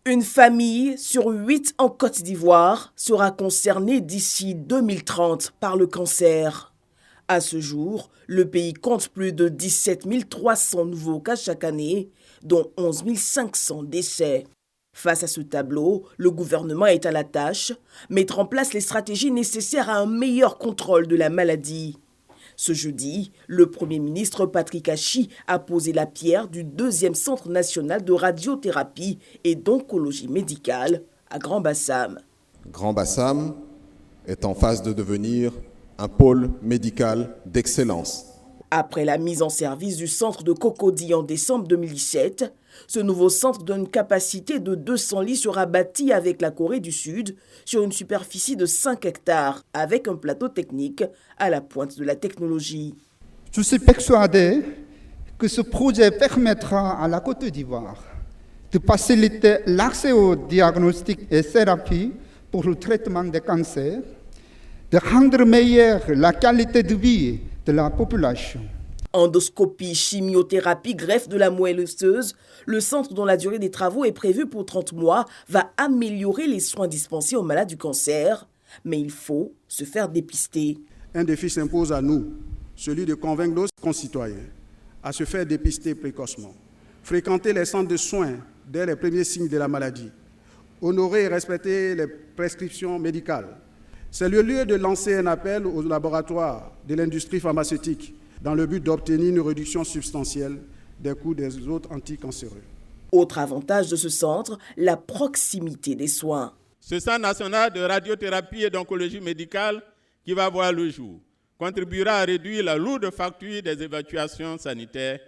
Une famille sur 8 en Côte d'Ivoire sera concernée d'ici 2030 par le cancer. À ce jour, le pays compte plus de 17 300 nouveaux cas chaque année, dont 11 500 décès. Face à ce tableau, le gouvernement est à la tâche, mettre en place les stratégies nécessaires à un meilleur contrôle de la maladie. Ce jeudi, le Premier ministre Patrick Achi a posé la pierre du 2e centre national de radiothérapie et d'oncologie médicale à Grand-Bassam. Grand-Bassam est en phase de devenir un pôle médical d'excellence. Après la mise en service du centre de Cocody en décembre 2017, ce nouveau centre d'une capacité de 200 lits sera bâti avec la Corée du Sud sur une superficie de 5 hectares, avec un plateau technique à la pointe de la technologie. Je suis persuadé que ce projet permettra à la Côte d'Ivoire de faciliter l'accès aux diagnostics et thérapies pour le traitement des cancers, de rendre meilleure la qualité de vie de la population. Endoscopie, chimiothérapie, greffe de la moelle osseuse, le centre dont la durée des travaux est prévue pour 30 mois va améliorer les soins dispensés aux malades du cancer. Mais il faut se faire dépister. Un défi s'impose à nous, celui de convaincre nos concitoyens à se faire dépister précocement, fréquenter les centres de soins dès les premiers signes de la maladie, honorer et respecter les prescriptions médicales. C'est le lieu de lancer un appel aux laboratoires de l'industrie pharmaceutique dans le but d'obtenir une réduction substantielle des coûts des autres anticancéreux. Autre avantage de ce centre, la proximité des soins. Ce centre national de radiothérapie et d'oncologie médicale qui va voir le jour contribuera à réduire la lourde facture des évacuations sanitaires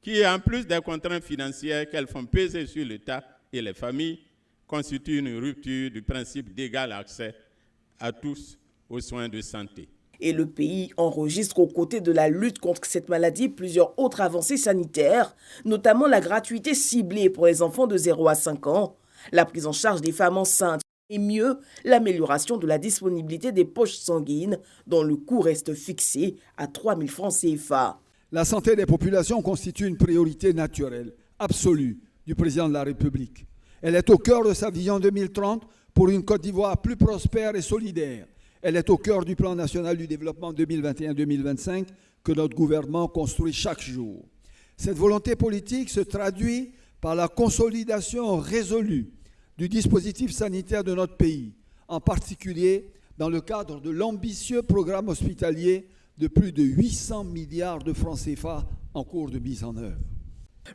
qui, en plus des contraintes financières qu'elles font peser sur l'État et les familles, constituent une rupture du principe d'égal accès à tous aux soins de santé. Et le pays enregistre aux côtés de la lutte contre cette maladie plusieurs autres avancées sanitaires, notamment la gratuité ciblée pour les enfants de 0 à 5 ans, la prise en charge des femmes enceintes et mieux, l'amélioration de la disponibilité des poches sanguines dont le coût reste fixé à 3 000 francs CFA. La santé des populations constitue une priorité naturelle, absolue, du président de la République. Elle est au cœur de sa vision 2030 pour une Côte d'Ivoire plus prospère et solidaire. Elle est au cœur du plan national du développement 2021-2025 que notre gouvernement construit chaque jour. Cette volonté politique se traduit par la consolidation résolue du dispositif sanitaire de notre pays, en particulier dans le cadre de l'ambitieux programme hospitalier de plus de 800 milliards de francs CFA en cours de mise en œuvre.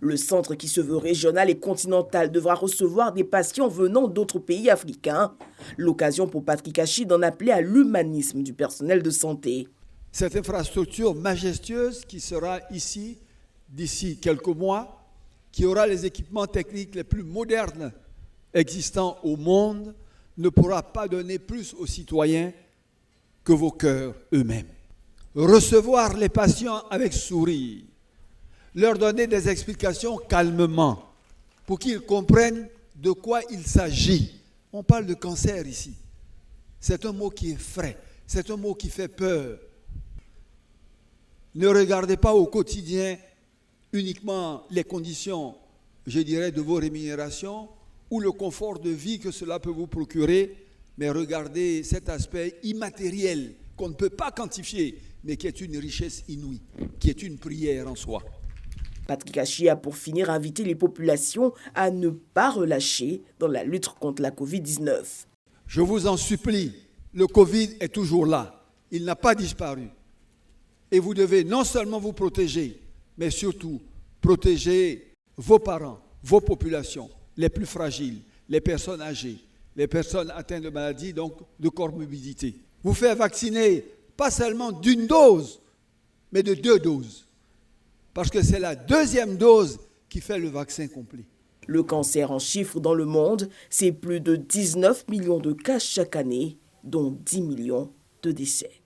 Le centre qui se veut régional et continental devra recevoir des patients venant d'autres pays africains. L'occasion pour Patrick Achi d'en appeler à l'humanisme du personnel de santé. Cette infrastructure majestueuse qui sera ici d'ici quelques mois, qui aura les équipements techniques les plus modernes existants au monde, ne pourra pas donner plus aux citoyens que vos cœurs eux-mêmes. Recevoir les patients avec sourire, leur donner des explications calmement pour qu'ils comprennent de quoi il s'agit. On parle de cancer ici. C'est un mot qui est frais, c'est un mot qui fait peur. Ne regardez pas au quotidien uniquement les conditions, je dirais, de vos rémunérations ou le confort de vie que cela peut vous procurer, mais regardez cet aspect immatériel qu'on ne peut pas quantifier, mais qui est une richesse inouïe, qui est une prière en soi. Patrick Achi a pour finir invité les populations à ne pas relâcher dans la lutte contre la Covid-19. Je vous en supplie, le Covid est toujours là, il n'a pas disparu. Et vous devez non seulement vous protéger, mais surtout protéger vos parents, vos populations, les plus fragiles, les personnes âgées, les personnes atteintes de maladies, donc de comorbidité. Vous faire vacciner, pas seulement d'une dose, mais de 2 doses. Parce que c'est la 2e dose qui fait le vaccin complet. Le cancer en chiffres dans le monde, c'est plus de 19 millions de cas chaque année, dont 10 millions de décès.